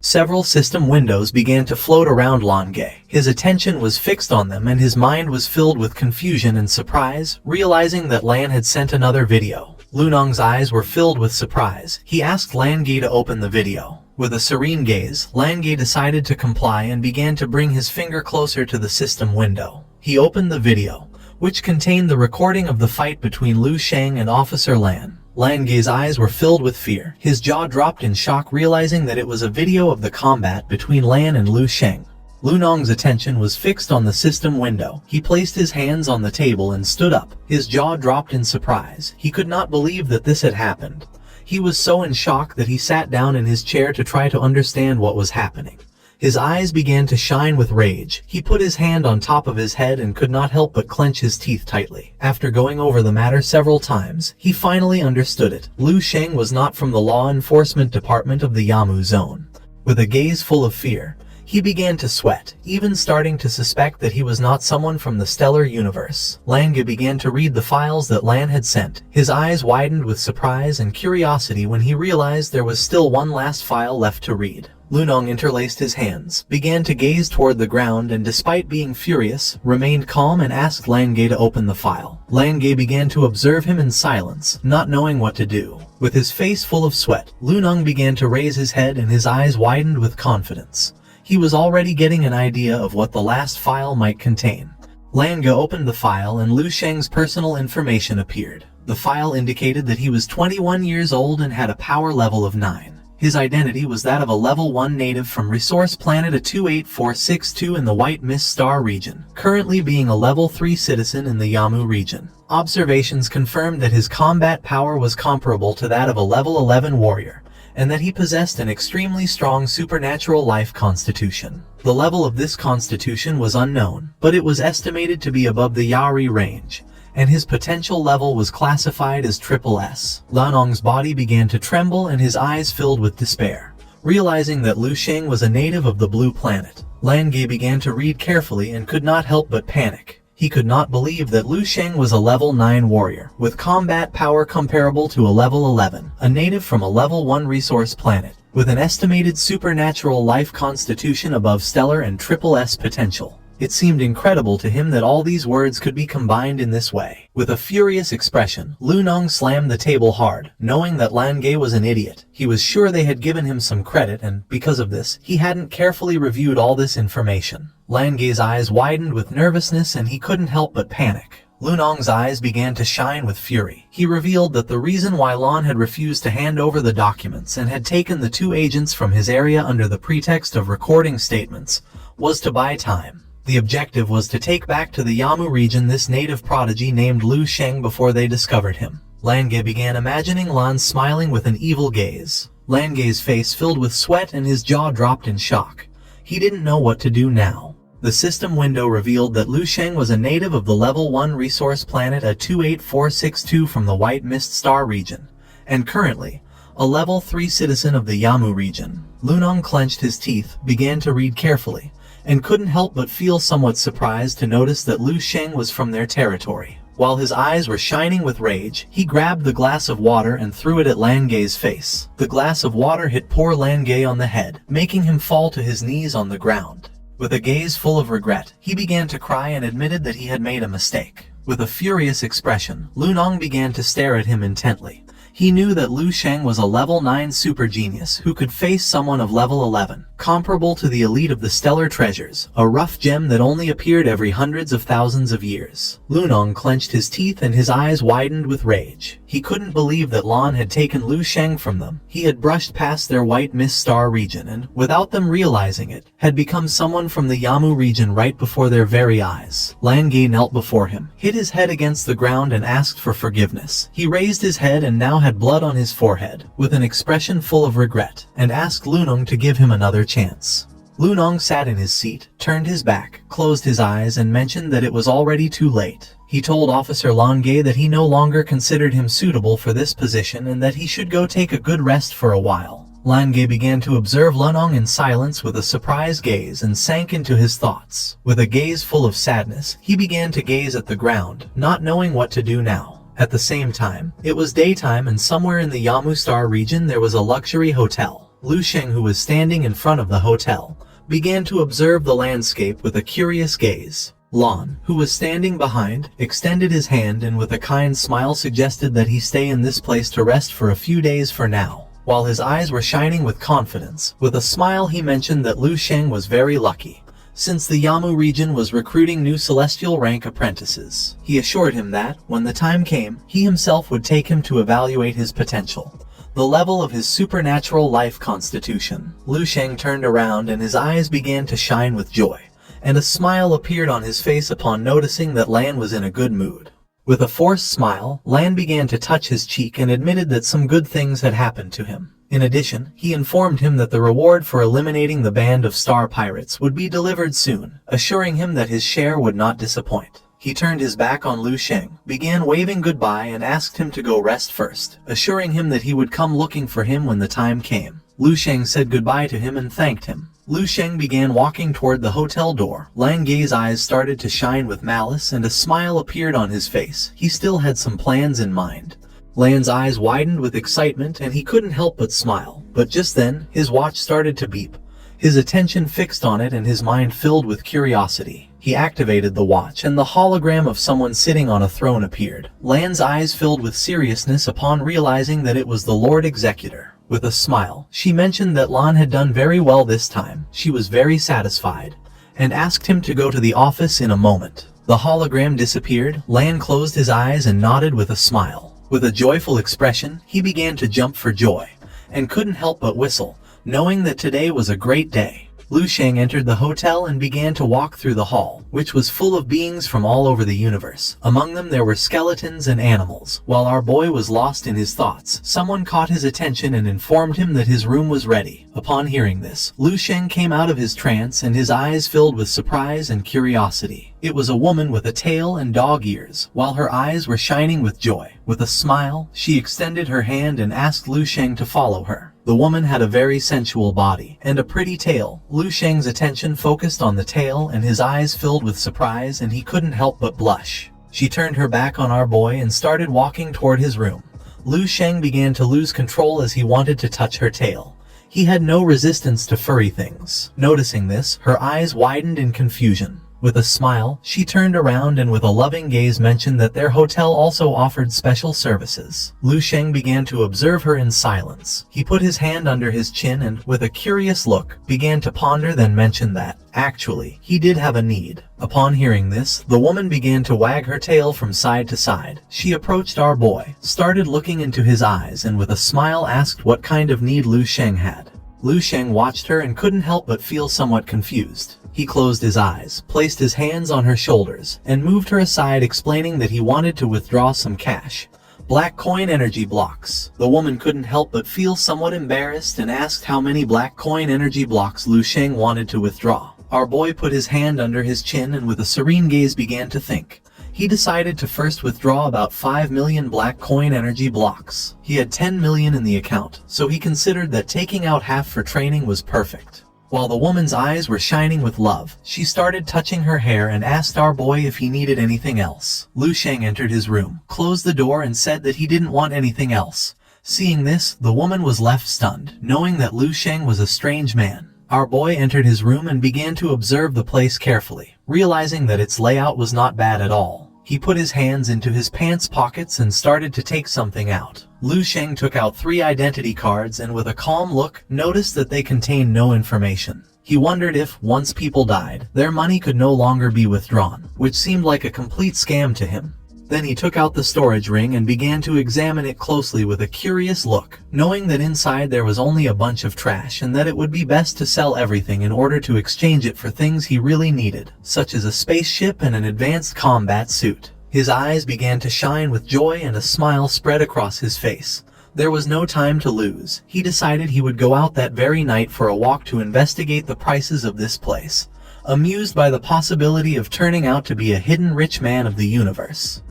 Several system windows began to float around Lange. His attention was fixed on them and his mind was filled with confusion and surprise, realizing that Lan had sent another video. Lunong's eyes were filled with surprise. He asked Lange to open the video. With a serene gaze, Lange decided to comply and began to bring his finger closer to the system window. He opened the video, which contained the recording of the fight between Lu Sheng and Officer Lan. Lange's eyes were filled with fear. His jaw dropped in shock, realizing that it was a video of the combat between Lan and Lu Sheng. Lunong's attention was fixed on the system window. He placed his hands on the table and stood up. His jaw dropped in surprise. He could not believe that this had happened. He was so in shock that he sat down in his chair to try to understand what was happening. His eyes began to shine with rage. He put his hand on top of his head and could not help but clench his teeth tightly. After going over the matter several times, he finally understood it. Lu Sheng was not from the law enforcement department of the Yamu zone. With a gaze full of fear, he began to sweat, even starting to suspect that he was not someone from the stellar universe. Lange began to read the files that Lan had sent. His eyes widened with surprise and curiosity when he realized there was still one last file left to read. Lunong interlaced his hands, began to gaze toward the ground and despite being furious, remained calm and asked Lange to open the file. Lange began to observe him in silence, not knowing what to do. With his face full of sweat, Lunong began to raise his head and his eyes widened with confidence. He was already getting an idea of what the last file might contain. Lange opened the file and Lu Sheng's personal information appeared. The file indicated that he was 21 years old and had a power level of 9. His identity was that of a level 1 native from Resource Planet A28462 in the White Mist Star region, currently being a level 3 citizen in the Yamu region. Observations confirmed that his combat power was comparable to that of a level 11 warrior, and that he possessed an extremely strong supernatural life constitution. The level of this constitution was unknown, but it was estimated to be above the Yari range, and his potential level was classified as SSS. Lunong's body began to tremble and his eyes filled with despair. Realizing that Lu Sheng was a native of the Blue Planet, Lange began to read carefully and could not help but panic. He could not believe that Lu Sheng was a level 9 warrior, with combat power comparable to a level 11, a native from a level 1 resource planet, with an estimated supernatural life constitution above stellar and SSS potential. It seemed incredible to him that all these words could be combined in this way. With a furious expression, Lunong slammed the table hard, knowing that Lange was an idiot. He was sure they had given him some credit and, because of this, he hadn't carefully reviewed all this information. Lange's eyes widened with nervousness and he couldn't help but panic. Lunong's eyes began to shine with fury. He revealed that the reason why Lan had refused to hand over the documents and had taken the 2 agents from his area under the pretext of recording statements was to buy time. The objective was to take back to the Yamu region this native prodigy named Lu Sheng before they discovered him. Lange began imagining Lan smiling with an evil gaze. Lange's face filled with sweat and his jaw dropped in shock. He didn't know what to do now. The system window revealed that Lu Sheng was a native of the level 1 resource planet A28462 from the White Mist Star region, and currently, a level 3 citizen of the Yamu region. Lunong clenched his teeth, began to read carefully, and couldn't help but feel somewhat surprised to notice that Lu Sheng was from their territory. While his eyes were shining with rage, he grabbed the glass of water and threw it at Lange's face. The glass of water hit poor Lange on the head, making him fall to his knees on the ground. With a gaze full of regret, he began to cry and admitted that he had made a mistake. With a furious expression, Lunong began to stare at him intently. He knew that Lu Sheng was a level 9 super genius who could face someone of level 11, comparable to the elite of the stellar treasures, a rough gem that only appeared every hundreds of thousands of years. Lunong clenched his teeth and his eyes widened with rage. He couldn't believe that Lan had taken Lu Sheng from them. He had brushed past their White Mist Star region and, without them realizing it, had become someone from the Yamu region right before their very eyes. Lange knelt before him, hit his head against the ground and asked for forgiveness. He raised his head and now had blood on his forehead, with an expression full of regret, and asked Lunong to give him another chance. Lunong sat in his seat, turned his back, closed his eyes and mentioned that it was already too late. He told Officer Lange that he no longer considered him suitable for this position and that he should go take a good rest for a while. Lange began to observe Lunong in silence with a surprised gaze and sank into his thoughts. With a gaze full of sadness, he began to gaze at the ground, not knowing what to do now. At the same time, it was daytime and somewhere in the Yamu Star region there was a luxury hotel. Lu Sheng, who was standing in front of the hotel, began to observe the landscape with a curious gaze. Lan, who was standing behind, extended his hand and with a kind smile suggested that he stay in this place to rest for a few days for now. While his eyes were shining with confidence, with a smile he mentioned that Lu Sheng was very lucky, since the Yamu region was recruiting new celestial rank apprentices. He assured him that, when the time came, he himself would take him to evaluate his potential, the level of his supernatural life constitution. Lu Sheng turned around and his eyes began to shine with joy, and a smile appeared on his face upon noticing that Lan was in a good mood. With a forced smile, Lan began to touch his cheek and admitted that some good things had happened to him. In addition, he informed him that the reward for eliminating the band of star pirates would be delivered soon, assuring him that his share would not disappoint. He turned his back on Lu Sheng, began waving goodbye and asked him to go rest first, assuring him that he would come looking for him when the time came. Lu Sheng said goodbye to him and thanked him. Lu Sheng began walking toward the hotel door. Lan Gei's eyes started to shine with malice and a smile appeared on his face. He still had some plans in mind. Lan's eyes widened with excitement and he couldn't help but smile. But just then, his watch started to beep. His attention fixed on it and his mind filled with curiosity. He activated the watch and the hologram of someone sitting on a throne appeared. Lan's eyes filled with seriousness upon realizing that it was the Lord Executor. With a smile, she mentioned that Lan had done very well this time. She was very satisfied, and asked him to go to the office in a moment. The hologram disappeared. Lan closed his eyes and nodded with a smile. With a joyful expression, he began to jump for joy, and couldn't help but whistle, knowing that today was a great day. Lu Sheng entered the hotel and began to walk through the hall, which was full of beings from all over the universe. Among them there were skeletons and animals. While our boy was lost in his thoughts, someone caught his attention and informed him that his room was ready. Upon hearing this, Lu Sheng came out of his trance and his eyes filled with surprise and curiosity. It was a woman with a tail and dog ears, while her eyes were shining with joy. With a smile, she extended her hand and asked Lu Sheng to follow her. The woman had a very sensual body and a pretty tail. Lu Sheng's attention focused on the tail and his eyes filled with surprise and he couldn't help but blush. She turned her back on our boy and started walking toward his room. Lu Sheng began to lose control as he wanted to touch her tail. He had no resistance to furry things. Noticing this, her eyes widened in confusion. With a smile, she turned around and with a loving gaze mentioned that their hotel also offered special services. Lu Sheng began to observe her in silence. He put his hand under his chin and, with a curious look, began to ponder, then mentioned that, actually, he did have a need. Upon hearing this, the woman began to wag her tail from side to side. She approached our boy, started looking into his eyes and with a smile asked what kind of need Lu Sheng had. Lu Sheng watched her and couldn't help but feel somewhat confused. He closed his eyes, placed his hands on her shoulders, and moved her aside, explaining that he wanted to withdraw some cash. Black coin energy blocks. The woman couldn't help but feel somewhat embarrassed and asked how many black coin energy blocks Lu Sheng wanted to withdraw. Our boy put his hand under his chin and with a serene gaze began to think. He decided to first withdraw about 5 million black coin energy blocks. He had 10 million in the account, so he considered that taking out half for training was perfect. While the woman's eyes were shining with love, she started touching her hair and asked our boy if he needed anything else. Lu Sheng entered his room, closed the door and said that he didn't want anything else. Seeing this, the woman was left stunned, knowing that Lu Sheng was a strange man. Our boy entered his room and began to observe the place carefully, realizing that its layout was not bad at all. He put his hands into his pants pockets and started to take something out. Lu Sheng took out 3 identity cards and with a calm look, noticed that they contained no information. He wondered if, once people died, their money could no longer be withdrawn, which seemed like a complete scam to him. Then he took out the storage ring and began to examine it closely with a curious look, knowing that inside there was only a bunch of trash and that it would be best to sell everything in order to exchange it for things he really needed, such as a spaceship and an advanced combat suit. His eyes began to shine with joy and a smile spread across his face. There was no time to lose. He decided he would go out that very night for a walk to investigate the prices of this place, amused by the possibility of turning out to be a hidden rich man of the universe.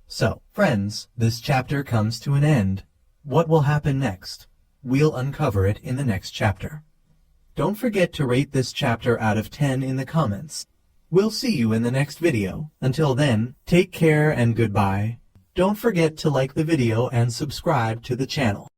So, friends, this chapter comes to an end. What will happen next? We'll uncover it in the next chapter. Don't forget to rate this chapter out of 10 in the comments. We'll see you in the next video. Until then, take care and goodbye. Don't forget to like the video and subscribe to the channel.